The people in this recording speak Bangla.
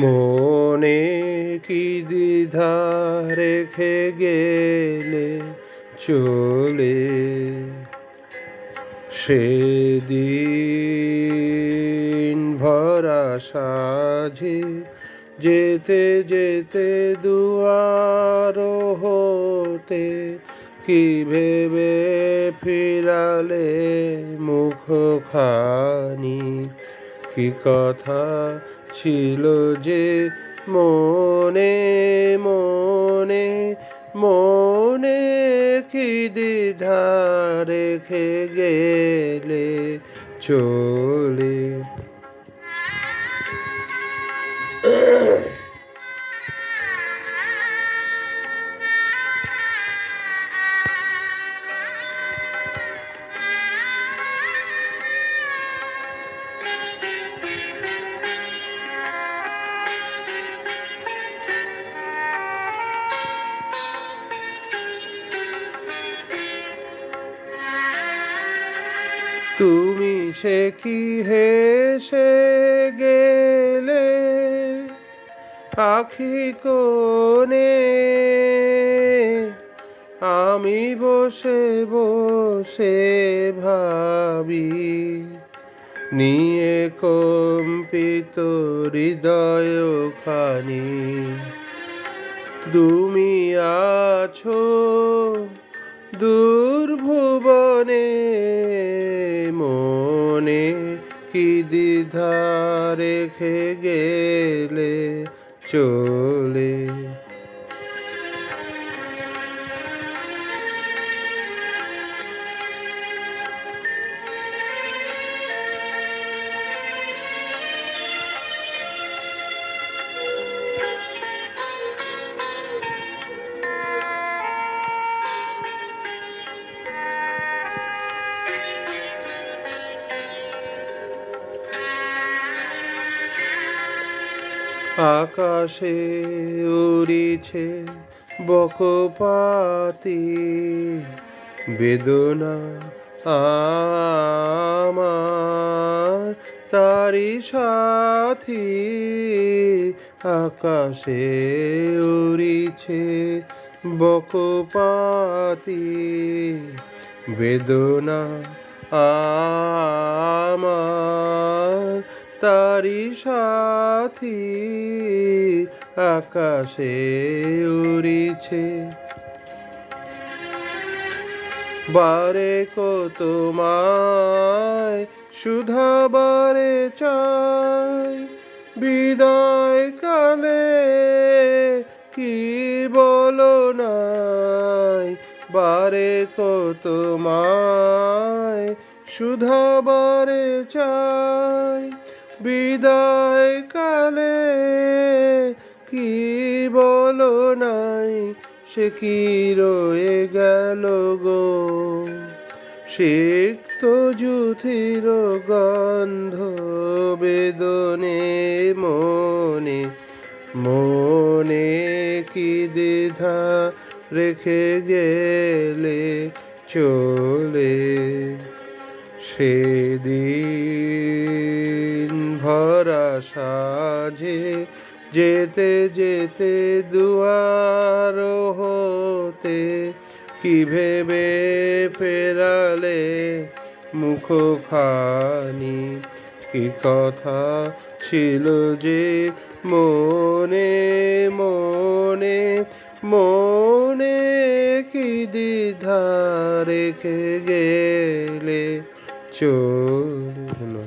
মনে কি দ্বিধা রেখে গেলে চলে, সেদিন ভরা সাঝে যেতে যেতে দুয়ার হতে কি ভেবে ফিরালে মুখখানি, কি কথা ছিল যে মনে মনে মনে, কি দ্বিধা রেখে গেলে চলে। তুমি সে কি হেসে গেলে আখি কোণে, আমি বসে বসে ভাবি নিয়ে কম্পিত হৃদয় খানি। তুমি আছো দূর ভুবনে, মনে কি দ্বিধা রেখে গেলে চলে। আকাশে উড়িছে বকপাতি বেদনা আমার তারি সাথী। আকাশে উড়িছে বকপাতি বেদনা আমার তারি সাথী। আকাশে উড়িছে বারে কত তোমায় শুধাবারে চাই, বিদায় কালে কি বলো নাই। বারে কত তোমায় শুধাবারে চাই, বিদায় কালে কি বলো নাই। সে কি রয়ে গেল গো সিক্ত যুথির গন্ধ বেদনে মনে, মনে কি দ্বিধা রেখে গেলে চলে। সেদিন ভরা সাঝে যেতে যেতে দুয়ার হতে কি ভেবে ফেরালে মুখখানি, কি কথা ছিল যে মনে মনে মনে, কি দ্বিধা রেখে গেলে চলে।